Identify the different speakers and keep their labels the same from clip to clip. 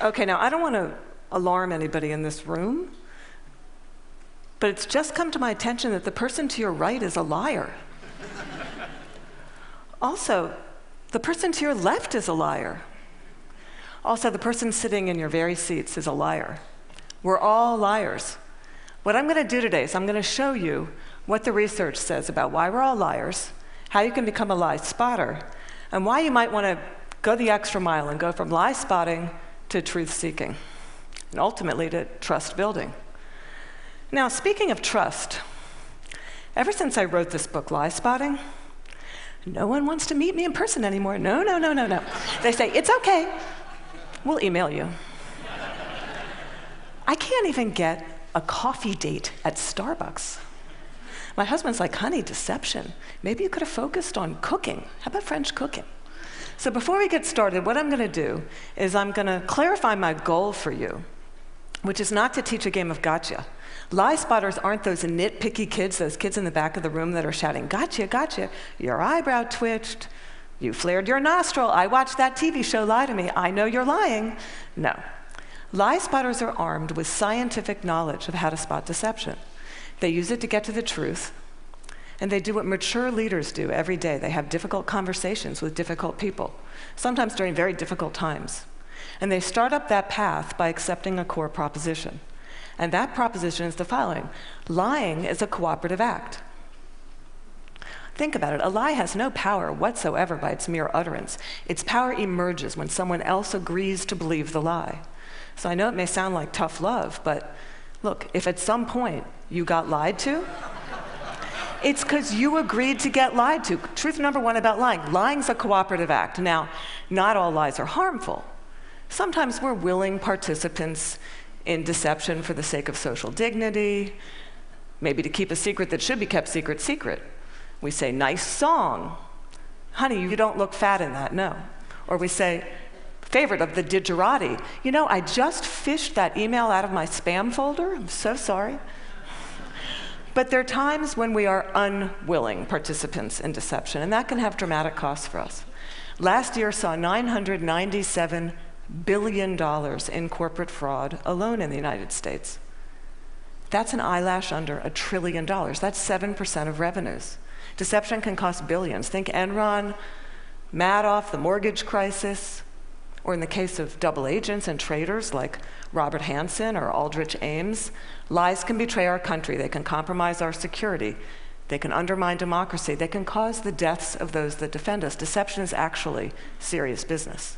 Speaker 1: Okay, now I don't want to alarm anybody in this room, but it's just come to my attention that the person to your right is a liar. Also, the person to your left is a liar. Also, the person sitting in your very seats is a liar. We're all liars. What I'm going to do today is I'm going to show you what the research says about why we're all liars, how you can become a lie spotter, and why you might want to go the extra mile and go from lie spotting to truth seeking, and ultimately to trust building. Now, speaking of trust, ever since I wrote this book, Lie Spotting, no one wants to meet me in person anymore. No. They say, it's okay, we'll email you. I can't even get a coffee date at Starbucks. My husband's like, honey, deception. Maybe you could have focused on cooking. How about French cooking? So before we get started, what I'm going to do is I'm going to clarify my goal for you, which is not to teach a game of gotcha. Lie spotters aren't those nitpicky kids, those kids in the back of the room that are shouting, gotcha, gotcha. Your eyebrow twitched. You flared your nostril. I watched that TV show, Lie to Me. I know you're lying. No. Lie spotters are armed with scientific knowledge of how to spot deception. They use it to get to the truth, and they do what mature leaders do every day. They have difficult conversations with difficult people, sometimes during very difficult times. And they start up that path by accepting a core proposition. And that proposition is the following: lying is a cooperative act. Think about it. A lie has no power whatsoever by its mere utterance. Its power emerges when someone else agrees to believe the lie. So I know it may sound like tough love, but look, if at some point you got lied to, it's because you agreed to get lied to. Truth number one about lying: lying's a cooperative act. Now, not all lies are harmful. Sometimes we're willing participants in deception for the sake of social dignity, maybe to keep a secret that should be kept secret. We say, nice song. Honey, you don't look fat in that, no. Or we say, favorite of the digerati, you know, I just fished that email out of my spam folder. I'm so sorry. But there are times when we are unwilling participants in deception, and that can have dramatic costs for us. Last year saw $997 billion in corporate fraud alone in the United States. That's an eyelash under $1 trillion. That's 7% of revenues. Deception can cost billions. Think Enron, Madoff, the mortgage crisis, or in the case of double agents and traitors like Robert Hansen or Aldrich Ames, lies can betray our country. They can compromise our security. They can undermine democracy. They can cause the deaths of those that defend us. Deception is actually serious business.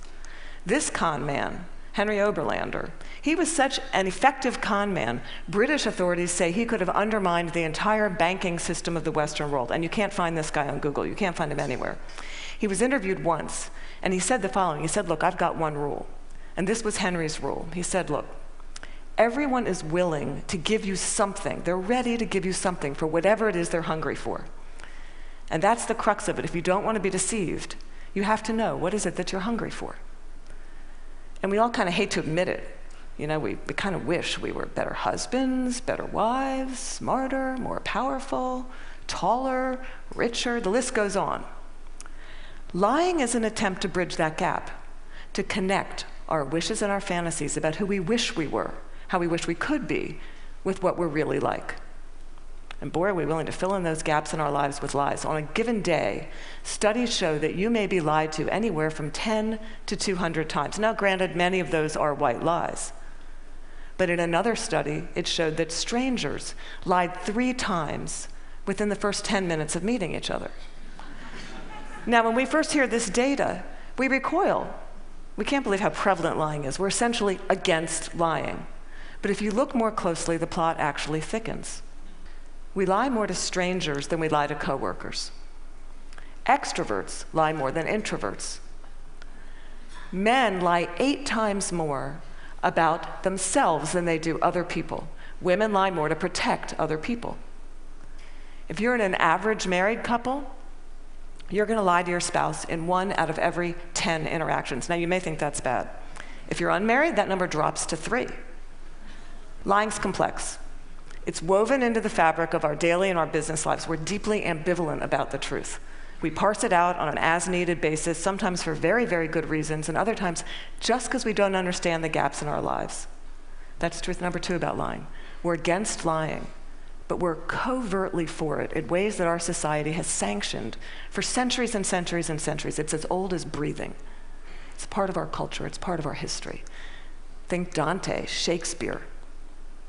Speaker 1: This con man, Henry Oberlander, he was such an effective con man, British authorities say he could have undermined the entire banking system of the Western world. And you can't find this guy on Google. You can't find him anywhere. He was interviewed once, and he said the following. He said, look, I've got one rule. And this was Henry's rule. He said, look, everyone is willing to give you something. They're ready to give you something for whatever it is they're hungry for. And that's the crux of it. If you don't want to be deceived, you have to know, what is it that you're hungry for? And we all kind of hate to admit it. You know, we kind of wish we were better husbands, better wives, smarter, more powerful, taller, richer. The list goes on. Lying is an attempt to bridge that gap, to connect our wishes and our fantasies about who we wish we were, how we wish we could be, with what we're really like. And boy, are we willing to fill in those gaps in our lives with lies. On a given day, studies show that you may be lied to anywhere from 10 to 200 times. Now, granted, many of those are white lies. But in another study, it showed that strangers lied 3 times within the first 10 minutes of meeting each other. Now, when we first hear this data, we recoil. We can't believe how prevalent lying is. We're essentially against lying. But if you look more closely, the plot actually thickens. We lie more to strangers than we lie to coworkers. Extroverts lie more than introverts. Men lie 8 times more about themselves than they do other people. Women lie more to protect other people. If you're in an average married couple, you're going to lie to your spouse in 1 out of every 10 interactions. Now, you may think that's bad. If you're unmarried, that number drops to 3. Lying's complex. It's woven into the fabric of our daily and our business lives. We're deeply ambivalent about the truth. We parse it out on an as-needed basis, sometimes for very, very good reasons, and other times just because we don't understand the gaps in our lives. That's truth number 2 about lying. We're against lying, but we're covertly for it in ways that our society has sanctioned for centuries and centuries and centuries. It's as old as breathing. It's part of our culture. It's part of our history. Think Dante, Shakespeare,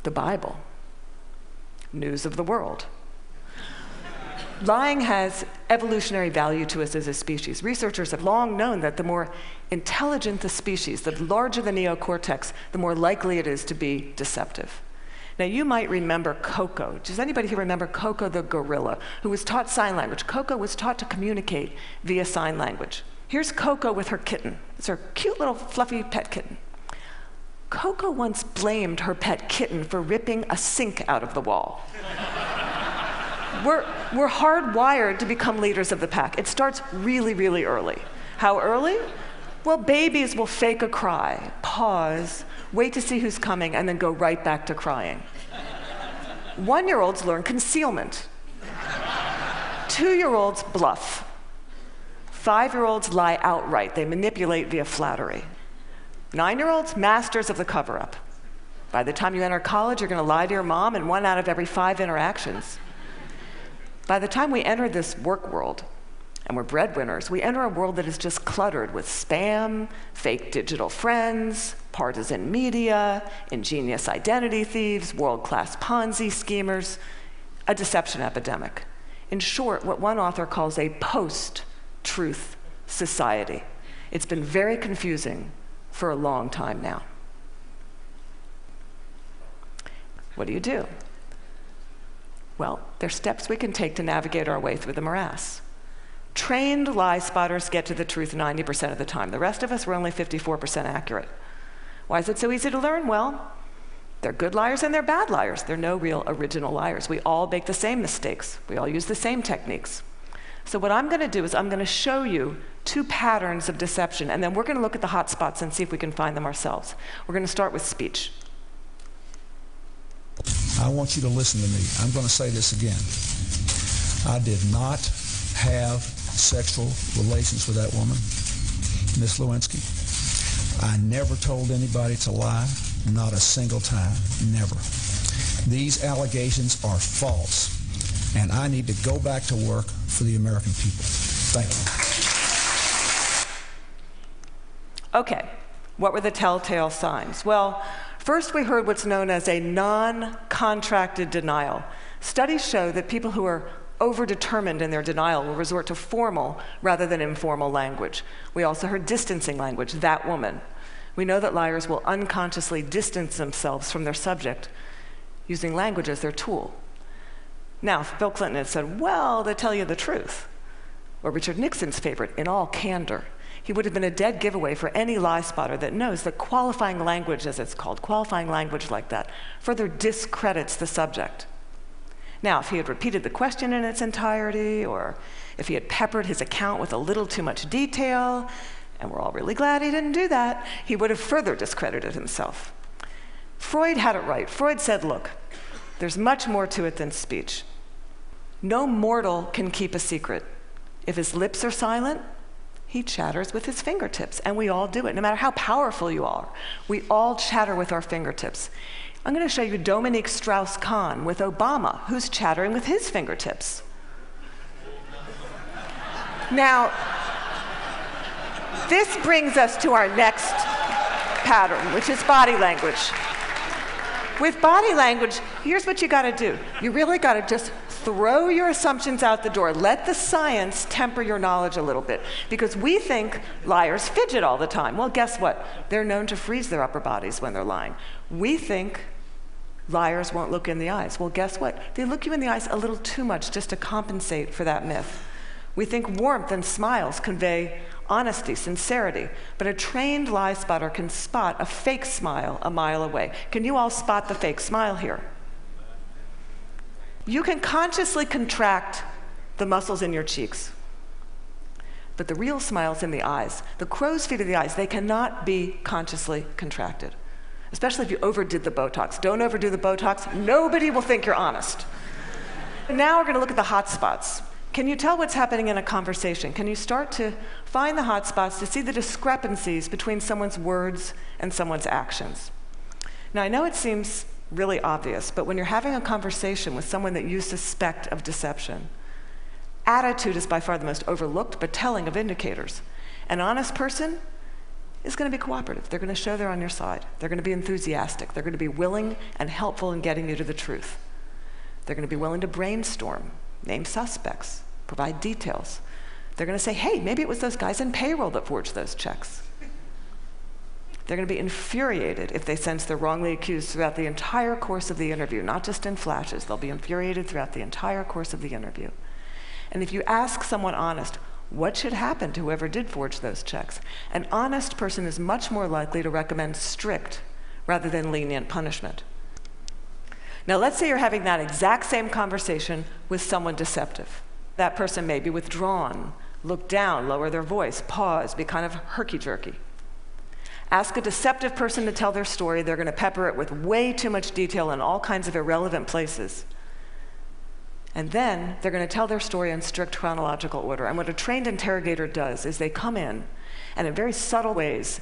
Speaker 1: the Bible, news of the world. Lying has evolutionary value to us as a species. Researchers have long known that the more intelligent the species, the larger the neocortex, the more likely it is to be deceptive. Now, you might remember Coco. Does anybody here remember Coco the gorilla, who was taught sign language? Coco was taught to communicate via sign language. Here's Coco with her kitten. It's her cute little fluffy pet kitten. Coco once blamed her pet kitten for ripping a sink out of the wall. We're hardwired to become leaders of the pack. It starts really, really early. How early? Well, babies will fake a cry, pause, wait to see who's coming, and then go right back to crying. 1-year-olds learn concealment. 2-year-olds bluff. 5-year-olds lie outright. They manipulate via flattery. 9-year-olds, masters of the cover-up. By the time you enter college, you're going to lie to your mom in 1 out of every 5 interactions. By the time we enter this work world, and we're breadwinners, we enter a world that is just cluttered with spam, fake digital friends, partisan media, ingenious identity thieves, world-class Ponzi schemers, a deception epidemic. In short, what one author calls a post-truth society. It's been very confusing for a long time now. What do? Well, there's steps we can take to navigate our way through the morass. Trained lie spotters get to the truth 90% of the time. The rest of us, we're only 54% accurate. Why is it so easy to learn? Well, they're good liars and they're bad liars. They're no real original liars. We all make the same mistakes. We all use the same techniques. So what I'm going to do is I'm going to show you 2 patterns of deception, and then we're going to look at the hot spots and see if we can find them ourselves. We're going to start with speech.
Speaker 2: I want you to listen to me. I'm going to say this again. I did not have sexual relations with that woman, Miss Lewinsky. I never told anybody to lie, not a single time, never. These allegations are false, and I need to go back to work for the American people. Thank
Speaker 1: you. Okay, what were the telltale signs? Well, first we heard what's known as a non-contracted denial. Studies show that people who are overdetermined in their denial will resort to formal rather than informal language. We also heard distancing language, that woman. We know that liars will unconsciously distance themselves from their subject using language as their tool. Now, if Bill Clinton had said, well, they tell you the truth, or Richard Nixon's favorite, in all candor, he would have been a dead giveaway for any lie spotter that knows that qualifying language, as it's called, qualifying language like that, further discredits the subject. Now, if he had repeated the question in its entirety, or if he had peppered his account with a little too much detail, and we're all really glad he didn't do that, he would have further discredited himself. Freud had it right. Freud said, look, there's much more to it than speech. No mortal can keep a secret. If his lips are silent, he chatters with his fingertips, and we all do it. No matter how powerful you are, we all chatter with our fingertips. I'm going to show you Dominique Strauss-Kahn with Obama, who's chattering with his fingertips. Now, this brings us to our next pattern, which is body language. With body language, here's what you got to do. You really got to just throw your assumptions out the door. Let the science temper your knowledge a little bit, because we think liars fidget all the time. Well, guess what? They're known to freeze their upper bodies when they're lying. We think liars won't look in the eyes. Well, guess what? They look you in the eyes a little too much just to compensate for that myth. We think warmth and smiles convey honesty, sincerity, but a trained lie spotter can spot a fake smile a mile away. Can you all spot the fake smile here? You can consciously contract the muscles in your cheeks, but the real smile's in the eyes. The crow's feet of the eyes, they cannot be consciously contracted, especially if you overdid the Botox. Don't overdo the Botox. Nobody will think you're honest. Now we're going to look at the hot spots. Can you tell what's happening in a conversation? Can you start to find the hot spots, to see the discrepancies between someone's words and someone's actions? Now, I know it seems really obvious, but when you're having a conversation with someone that you suspect of deception, attitude is by far the most overlooked but telling of indicators. An honest person is going to be cooperative. They're going to show they're on your side. They're going to be enthusiastic. They're going to be willing and helpful in getting you to the truth. They're going to be willing to brainstorm, name suspects, provide details. They're going to say, hey, maybe it was those guys in payroll that forged those checks. They're going to be infuriated if they sense they're wrongly accused throughout the entire course of the interview, not just in flashes. They'll be infuriated throughout the entire course of the interview. And if you ask someone honest, what should happen to whoever did forge those checks? An honest person is much more likely to recommend strict rather than lenient punishment. Now, let's say you're having that exact same conversation with someone deceptive. That person may be withdrawn, look down, lower their voice, pause, be kind of herky-jerky. Ask a deceptive person to tell their story. They're going to pepper it with way too much detail in all kinds of irrelevant places. And then they're going to tell their story in strict chronological order. And what a trained interrogator does is they come in, and in very subtle ways,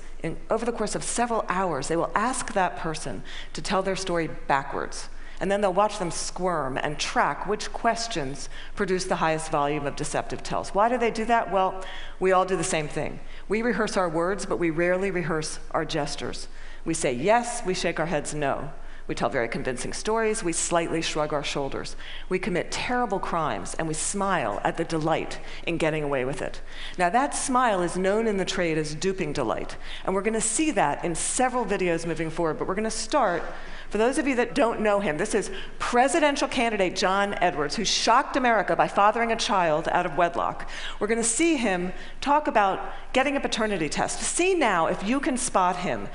Speaker 1: over the course of several hours, they will ask that person to tell their story backwards. And then they'll watch them squirm and track which questions produce the highest volume of deceptive tells. Why do they do that? Well, we all do the same thing. We rehearse our words, but we rarely rehearse our gestures. We say yes, we shake our heads no. We tell very convincing stories, we slightly shrug our shoulders. We commit terrible crimes, and we smile at the delight in getting away with it. Now, that smile is known in the trade as duping delight, and we're going to see that in several videos moving forward, but we're going to start, for those of you that don't know him, this is presidential candidate John Edwards, who shocked America by fathering a child out of wedlock. We're going to see him talk about getting a paternity test. See now if you can spot him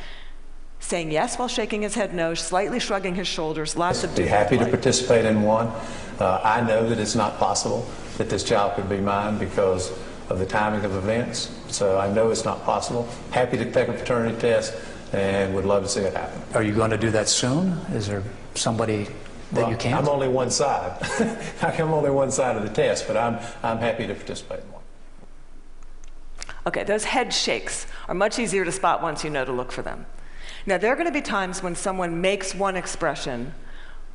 Speaker 1: saying yes while shaking his head no, slightly shrugging his shoulders, lots of
Speaker 3: be happy to participate in one. I know that it's not possible that this child could be mine because of the timing of events, so I know it's not possible. Happy to take a paternity test and would love to see it happen.
Speaker 4: Are you going to do that soon? Is there somebody that you can't?
Speaker 3: I'm only one side. I'm only one side of the test, but I'm happy to participate in one.
Speaker 1: Okay, those head shakes are much easier to spot once you know to look for them. Now, there are going to be times when someone makes one expression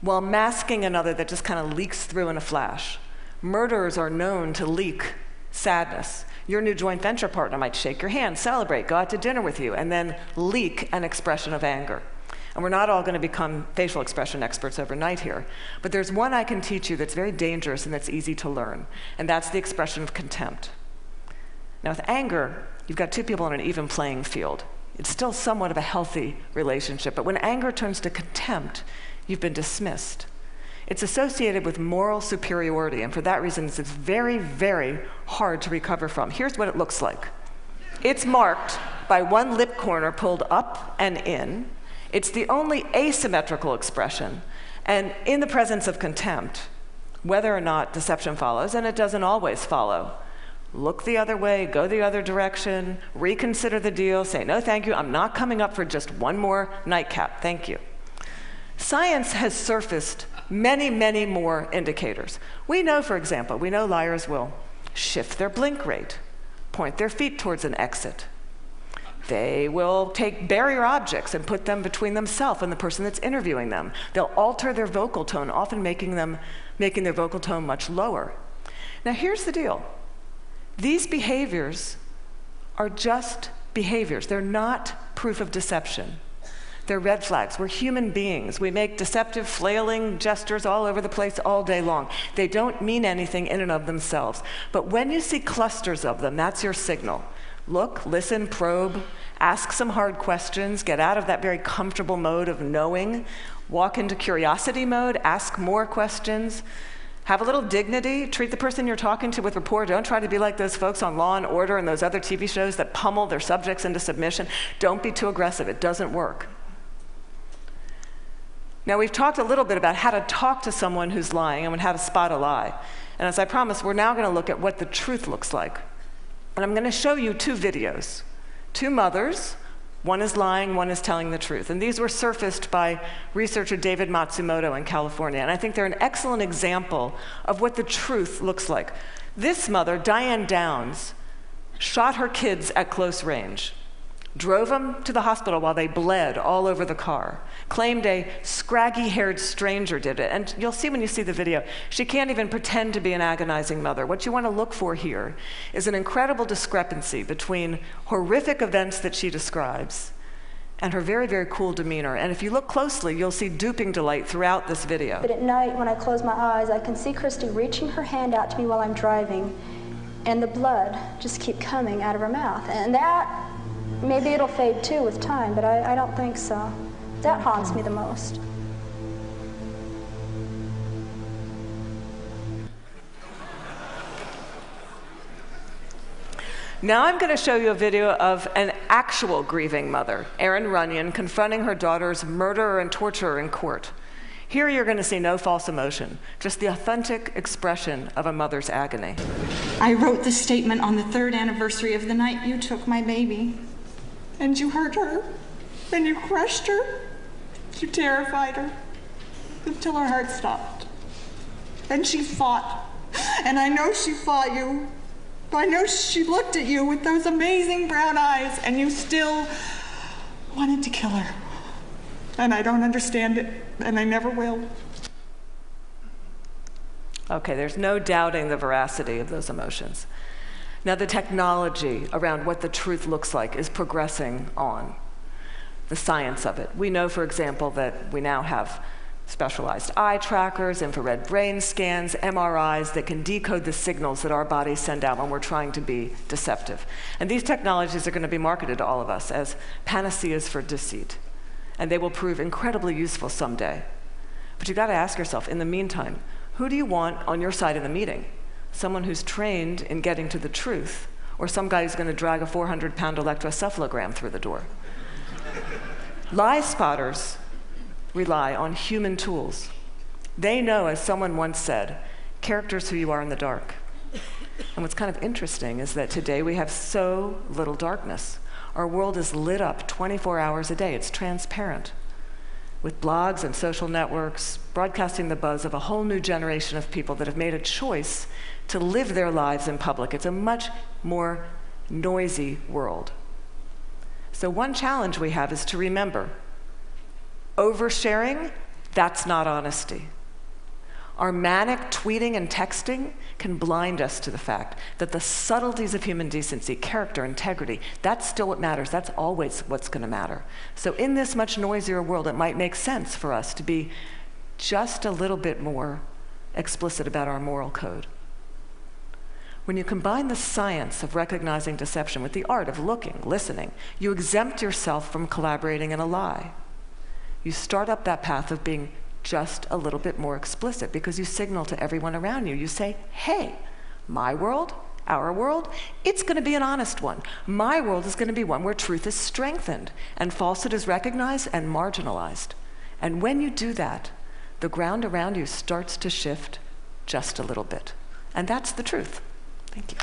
Speaker 1: while masking another that just kind of leaks through in a flash. Murderers are known to leak sadness. Your new joint venture partner might shake your hand, celebrate, go out to dinner with you, and then leak an expression of anger. And we're not all going to become facial expression experts overnight here, but there's one I can teach you that's very dangerous and that's easy to learn, and that's the expression of contempt. Now, with anger, you've got two people on an even playing field. It's still somewhat of a healthy relationship, but when anger turns to contempt, you've been dismissed. It's associated with moral superiority, and for that reason, it's very, very hard to recover from. Here's what it looks like. It's marked by one lip corner pulled up and in. It's the only asymmetrical expression, and in the presence of contempt, whether or not deception follows, and it doesn't always follow, look the other way, go the other direction, reconsider the deal, say, no, thank you, I'm not coming up for just one more nightcap, thank you. Science has surfaced many, many more indicators. We know, for example, liars will shift their blink rate, point their feet towards an exit. They will take barrier objects and put them between themselves and the person that's interviewing them. They'll alter their vocal tone, often making their vocal tone much lower. Now, here's the deal. These behaviors are just behaviors. They're not proof of deception. They're red flags. We're human beings. We make deceptive, flailing gestures all over the place all day long. They don't mean anything in and of themselves. But when you see clusters of them, that's your signal. Look, listen, probe, ask some hard questions, get out of that very comfortable mode of knowing, walk into curiosity mode, ask more questions. Have a little dignity. Treat the person you're talking to with rapport. Don't try to be like those folks on Law and Order and those other TV shows that pummel their subjects into submission. Don't be too aggressive. It doesn't work. Now, we've talked a little bit about how to talk to someone who's lying and how to spot a lie. And as I promised, we're now going to look at what the truth looks like. And I'm going to show you two videos. Two mothers. One is lying, one is telling the truth. And these were surfaced by researcher David Matsumoto in California. And I think they're an excellent example of what the truth looks like. This mother, Diane Downs, shot her kids at close range, drove them to the hospital while they bled all over the car, claimed a scraggy-haired stranger did it. And you'll see when you see the video, she can't even pretend to be an agonizing mother. What you want to look for here is an incredible discrepancy between horrific events that she describes and her very, very cool demeanor. And if you look closely, you'll see duping delight throughout this video.
Speaker 5: But at night, when I close my eyes, I can see Christy reaching her hand out to me while I'm driving, and the blood just keep coming out of her mouth. And that, maybe it'll fade too with time, but I don't think so. That haunts me the most.
Speaker 1: Now I'm going to show you a video of an actual grieving mother, Erin Runyon, confronting her daughter's murderer and torturer in court. Here you're going to see no false emotion, just the authentic expression of a mother's agony.
Speaker 6: I wrote this statement on the 3rd anniversary of the night you took my baby. And you hurt her, and you crushed her, you terrified her, until her heart stopped. And she fought, and I know she fought you. I know she looked at you with those amazing brown eyes, and you still wanted to kill her. And I don't understand it, and I never will.
Speaker 1: Okay, there's no doubting the veracity of those emotions. Now, the technology around what the truth looks like is progressing on, the science of it. We know, for example, that we now have specialized eye trackers, infrared brain scans, MRIs that can decode the signals that our bodies send out when we're trying to be deceptive. And these technologies are going to be marketed to all of us as panaceas for deceit. And they will prove incredibly useful someday. But you've got to ask yourself, in the meantime, who do you want on your side of the meeting? Someone who's trained in getting to the truth, or some guy who's going to drag a 400-pound electroencephalogram through the door? Lie spotters rely on human tools. They know, as someone once said, character's who you are in the dark. And what's kind of interesting is that today we have so little darkness. Our world is lit up 24 hours a day. It's transparent, with blogs and social networks broadcasting the buzz of a whole new generation of people that have made a choice to live their lives in public. It's a much more noisy world. So one challenge we have is to remember, oversharing, that's not honesty. Our manic tweeting and texting can blind us to the fact that the subtleties of human decency, character, integrity, that's still what matters. That's always what's going to matter. So in this much noisier world, it might make sense for us to be just a little bit more explicit about our moral code. When you combine the science of recognizing deception with the art of looking, listening, you exempt yourself from collaborating in a lie. You start up that path of being just a little bit more explicit because you signal to everyone around you. You say, hey, my world, our world, it's going to be an honest one. My world is going to be one where truth is strengthened and falsehood is recognized and marginalized. And when you do that, the ground around you starts to shift just a little bit. And that's the truth. Thank you.